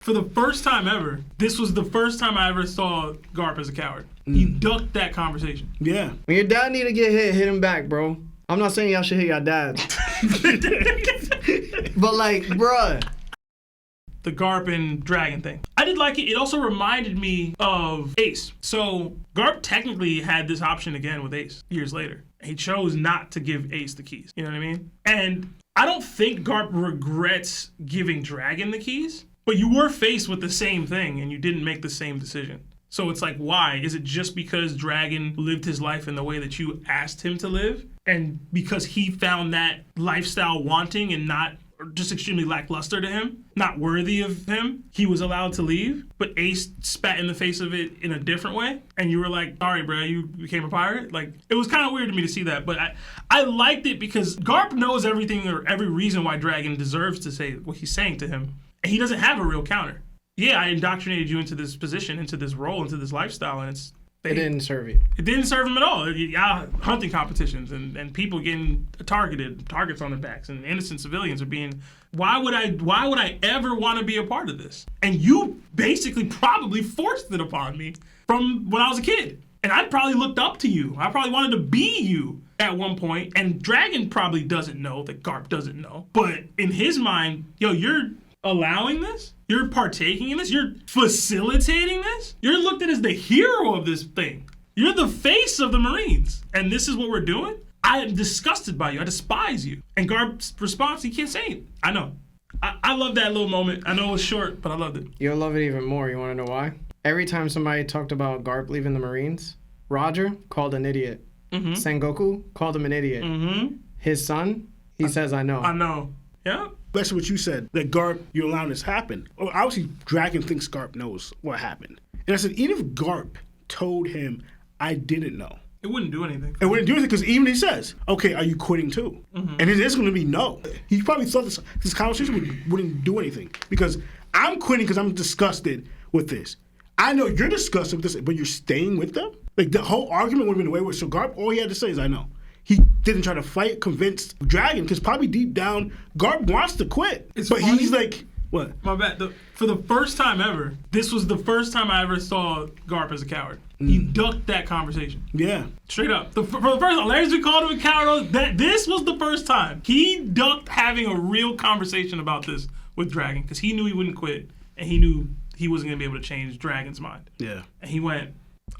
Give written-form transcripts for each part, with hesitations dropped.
For the first time ever, this was the first time I ever saw Garp as a coward. He ducked that conversation. Yeah. When your dad need to get hit him back, bro. I'm not saying y'all should hit your dad. But like, bruh. The Garp and Dragon thing. I did like it. It also reminded me of Ace. So Garp technically had this option again with Ace years later. He chose not to give Ace the keys. You know what I mean? And I don't think Garp regrets giving Dragon the keys, but you were faced with the same thing and you didn't make the same decision. So it's like, why? Is it just because Dragon lived his life in the way that you asked him to live? And because he found that lifestyle wanting and not just extremely lackluster to him, not worthy of him, he was allowed to leave, but Ace spat in the face of it in a different way, and you were like, sorry, bro, you became a pirate? Like, it was kind of weird to me to see that, but I liked it because Garp knows everything or every reason why Dragon deserves to say what he's saying to him, and he doesn't have a real counter. Yeah, I indoctrinated you into this position, into this role, into this lifestyle, and it didn't serve you. It didn't serve him at all. Y'all hunting competitions and people getting targets on their backs, and innocent civilians are being. Why would I ever want to be a part of this? And you basically probably forced it upon me from when I was a kid. And I probably looked up to you. I probably wanted to be you at one point. And Dragon probably doesn't know that Garp doesn't know. But in his mind, yo, you're allowing this? You're partaking in this? You're facilitating this? You're looked at as the hero of this thing. You're the face of the Marines. And this is what we're doing? I am disgusted by you. I despise you. And Garp's response, he can't say it. I know. I love that little moment. I know it was short, but I loved it. You'll love it even more. You want to know why? Every time somebody talked about Garp leaving the Marines, Roger called an idiot. Mm-hmm. Sengoku called him an idiot. Mm-hmm. His son, he says, I know. I know. Yeah. That's what you said, that Garp, you're allowing this to happen. Well, obviously, Dragon thinks Garp knows what happened. And I said, even if Garp told him, I didn't know. It wouldn't do anything. It wouldn't do anything because even he says, okay, are you quitting too? Mm-hmm. And it is going to be no. He probably thought this conversation wouldn't do anything because I'm quitting because I'm disgusted with this. I know you're disgusted with this, but you're staying with them? Like the whole argument would have been away with. So Garp, all he had to say is, I know. He didn't try to fight, convince Dragon, because probably deep down, Garp wants to quit. But funny. He's like, what? My bad. For the first time ever, this was the first time I ever saw Garp as a coward. He ducked that conversation. Yeah. Straight up. For the first time, Larry's been called him a coward. This was the first time. He ducked having a real conversation about this with Dragon, because he knew he wouldn't quit, and he knew he wasn't going to be able to change Dragon's mind. Yeah. And he went,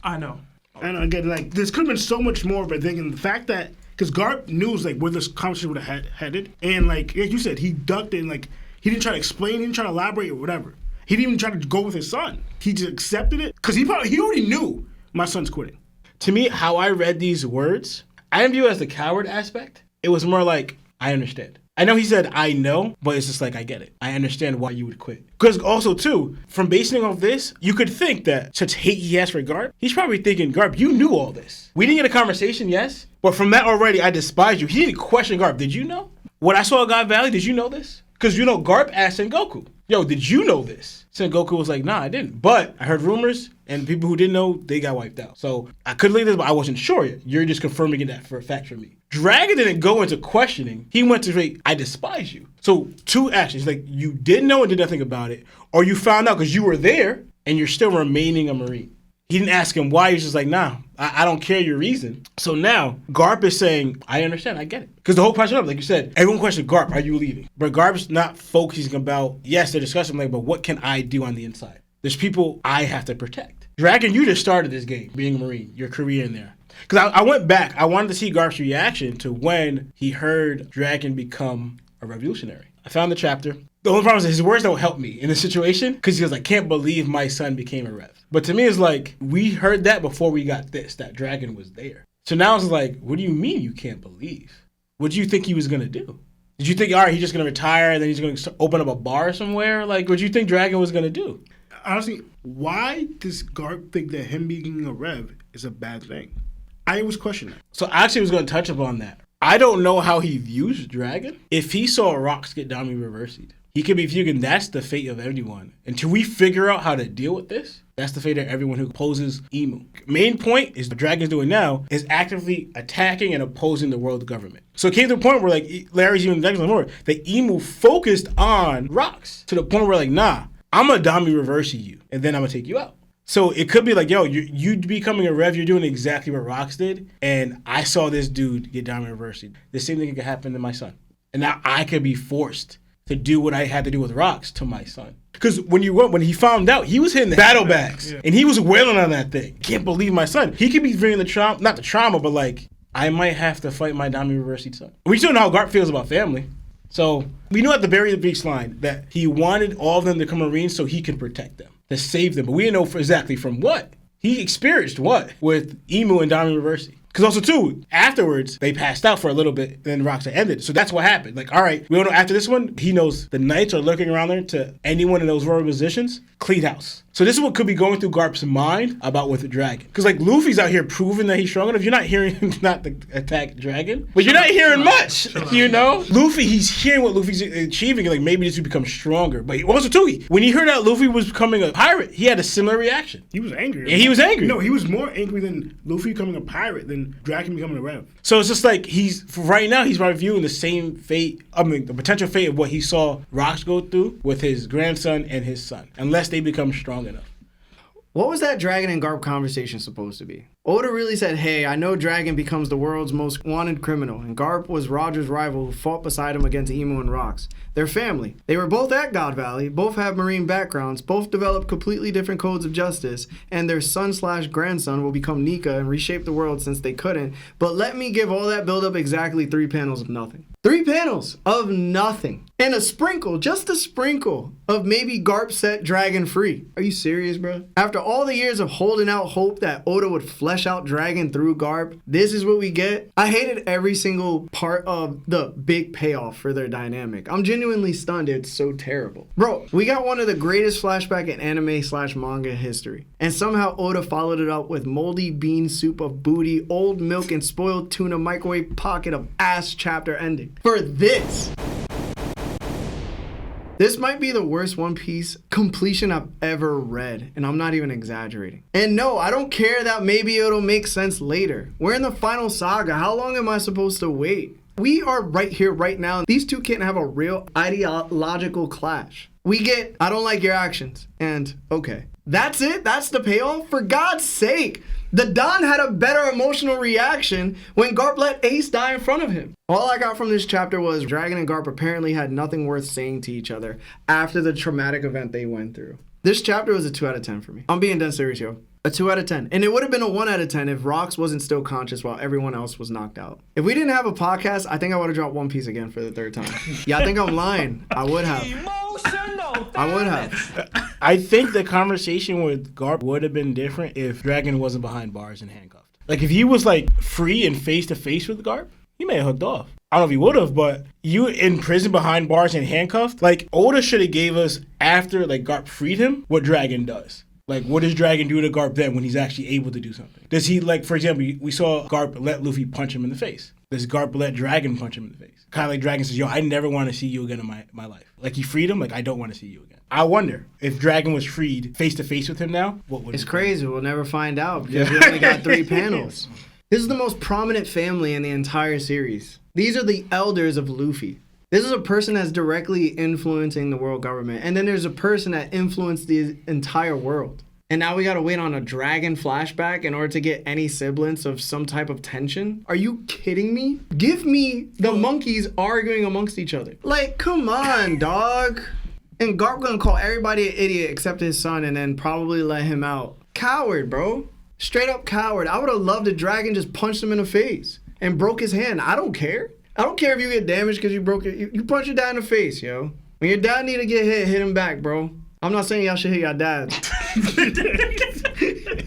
I know. And again, like, this could have been so much more of a thing, and the fact that, because Garp knew, like, where this conversation would have headed, and, like you said, he ducked it, and, like, he didn't try to explain, he didn't try to elaborate or whatever. He didn't even try to go with his son. He just accepted it, because he already knew my son's quitting. To me, how I read these words, I didn't view it as the coward aspect. It was more like, I understand. I know he said, I know, but it's just like, I get it. I understand why you would quit. Because also, too, from basing off this, you could think that such hate he has for Garp, he's probably thinking, Garp, you knew all this. We didn't get a conversation, yes, but from that already, I despise you. He didn't question Garp. Did you know? When I saw God Valley, did you know this? Because, Garp asked Sengoku, yo, did you know this? Sengoku was like, nah, I didn't. But I heard rumors, and people who didn't know, they got wiped out. So I could leave this, but I wasn't sure yet. You're just confirming that for a fact for me. Dragon didn't go into questioning. He went to say, I despise you. So two actions, like you didn't know and did nothing about it, or you found out because you were there and you're still remaining a Marine. He didn't ask him why. He was just like, nah, I don't care your reason. So now Garp is saying, I understand, I get it. Because the whole question, like you said, everyone questioned Garp, are you leaving? But Garp's not focusing about, yes, they're discussing, like, but what can I do on the inside? There's people I have to protect. Dragon, you just started this game, being a Marine, your career in there. Because I went back, I wanted to see Garp's reaction to when he heard Dragon become a revolutionary. I found the chapter. The only problem is his words don't help me in this situation because he goes, I can't believe my son became a rev. But to me, it's like, we heard that before we got this, that Dragon was there. So now it's like, what do you mean you can't believe? What do you think he was going to do? Did you think, all right, he's just going to retire and then he's going to open up a bar somewhere? Like, what do you think Dragon was going to do? Honestly, why does Garp think that him being a rev is a bad thing? I was questioning that. So I actually was going to touch upon that. I don't know how he views Dragon. If he saw rocks get down and reversed, he could be viewing that's the fate of everyone. Until we figure out how to deal with this, that's the fate of everyone who opposes Emu. Main point is what Dragon's doing now is actively attacking and opposing the world government. So it came to the point where, like, Larry's even more, that Emu focused on rocks to the point where, like, nah, I'm going to Dami reverse you, and then I'm going to take you out. So it could be like, yo, you becoming a Rev, you're doing exactly what Rox did, and I saw this dude get Dami reversed. The same thing could happen to my son. And now I could be forced to do what I had to do with Rox to my son. Because when he found out, he was hitting the battle bags, and he was wailing on that thing. Can't believe my son. He could be bringing the trauma, not the trauma, but like, I might have to fight my Dami reversed son. We still know how Garp feels about family. So we knew at the very beach line that he wanted all of them to become Marines so he can protect them, to save them. But we didn't know exactly from what. He experienced what with Emu and Dami reversed. Because also, too, afterwards, they passed out for a little bit, then Roxa ended. So that's what happened. Like, all right, we don't know after this one, he knows the Knights are looking around there to anyone in those royal positions, clean house. So this is what could be going through Garp's mind about with the dragon. Because, like, Luffy's out here proving that he's strong enough. You're not hearing him not to attack dragon, but you're not hearing much, you know? Luffy, he's hearing what Luffy's achieving, and, like, maybe this would become stronger. But also, too, when he heard that Luffy was becoming a pirate, he had a similar reaction. He was angry. Yeah, he was angry. No, he was more angry than Luffy becoming a pirate than Dragon becoming a Rev. So it's just like right now he's probably viewing the same fate, the potential fate of what he saw Rox go through with his grandson and his son, unless they become strong enough. What was that Dragon and Garp conversation supposed to be? Oda really said, hey, I know Dragon becomes the world's most wanted criminal, and Garp was Roger's rival who fought beside him against Emu and Rox. They're family. They were both at God Valley, both have Marine backgrounds, both developed completely different codes of justice, and their son/grandson will become Nika and reshape the world since they couldn't. But let me give all that build-up exactly 3 panels of nothing. 3 panels of nothing. And a sprinkle, just a sprinkle, of maybe Garp set Dragon free. Are you serious, bro? After all the years of holding out hope that Oda would flesh out Dragon through Garp, this is what we get? I hated every single part of the big payoff for their dynamic. I'm genuinely stunned. It's so terrible. Bro, we got one of the greatest flashback in anime/manga history. And somehow Oda followed it up with moldy bean soup of booty, old milk, and spoiled tuna microwave pocket of ass chapter ending. For this. This might be the worst One Piece completion I've ever read, and I'm not even exaggerating. And no, I don't care that maybe it'll make sense later. We're in the final saga. How long am I supposed to wait? We are right here, right now. These two can't have a real ideological clash. We get, I don't like your actions, and okay. That's it? That's the payoff? For God's sake! The Don had a better emotional reaction when Garp let Ace die in front of him. All I got from this chapter was Dragon and Garp apparently had nothing worth saying to each other after the traumatic event they went through. This chapter was a 2 out of 10 for me. I'm being dead serious, yo. A 2 out of 10. And it would have been a 1 out of 10 if Rox wasn't still conscious while everyone else was knocked out. If we didn't have a podcast, I think I would have dropped One Piece again for the 3rd time. Yeah, I think I'm lying. I would have. I would have. I think the conversation with Garp would have been different if Dragon wasn't behind bars and handcuffed. Like, if he was, like, free and face-to-face with Garp, he may have hooked off. I don't know if he would have, but you in prison behind bars and handcuffed, like, Oda should have gave us, after, like, Garp freed him, what Dragon does. Like, what does Dragon do to Garp then when he's actually able to do something? Does he, like, for example, we saw Garp let Luffy punch him in the face. Does Garp let Dragon punch him in the face? Kind of like Dragon says, yo, I never want to see you again in my life. Like, he freed him, like, I don't want to see you again. I wonder if Dragon was freed face-to-face with him now, what would It's crazy. We'll never find out because we only got 3 panels. This is the most prominent family in the entire series. These are the elders of Luffy. This is a person that's directly influencing the world government. And then there's a person that influenced the entire world. And now we gotta wait on a Dragon flashback in order to get any semblance of some type of tension? Are you kidding me? Give me the monkeys arguing amongst each other. Like, come on, dog. And Garp gonna call everybody an idiot except his son and then probably let him out. Coward, bro. Straight up coward. I would have loved if Dragon just punched him in the face and broke his hand. I don't care. I don't care if you get damaged because you broke it. You punch your dad in the face, yo. When your dad need to get hit him back, bro. I'm not saying y'all should hit your dads.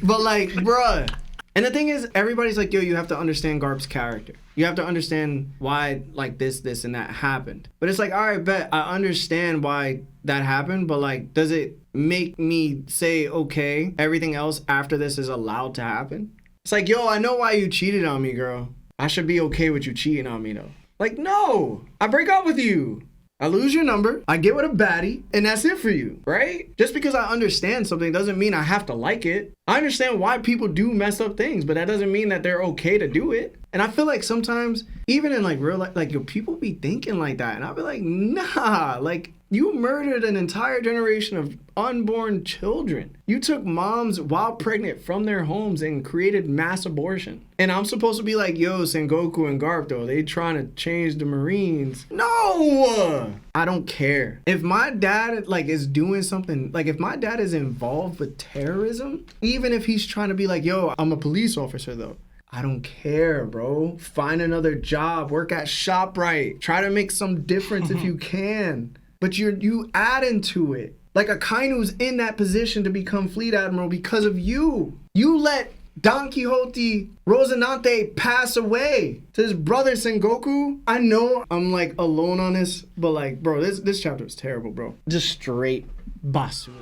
But like, bruh. And the thing is, everybody's like, yo, you have to understand Garp's character. You have to understand why, like, this, and that happened. But it's like, all right, bet, I understand why that happened, but, like, does it make me say, okay, everything else after this is allowed to happen? It's like, yo, I know why you cheated on me, girl. I should be okay with you cheating on me, though. Like, no, I break up with you. I lose your number, I get with a baddie, and that's it for you, right? Just because I understand something doesn't mean I have to like it. I understand why people do mess up things, but that doesn't mean that they're okay to do it. And I feel like sometimes, even in like real life, like yo, people be thinking like that. And I'll be like, nah, like you murdered an entire generation of unborn children. You took moms while pregnant from their homes and created mass abortion. And I'm supposed to be like, yo, Sengoku and Garp though, they trying to change the Marines. No! I don't care. If my dad like is doing something, like if my dad is involved with terrorism, even if he's trying to be like, yo, I'm a police officer though. I don't care, bro. Find another job. Work at ShopRite. Try to make some difference if you can. But you add into it. Like Akainu's in that position to become Fleet Admiral because of you. You let Don Quixote Rocinante pass away to his brother Sengoku. I know I'm like alone on this, but like, bro, this chapter is terrible, bro. Just straight basura.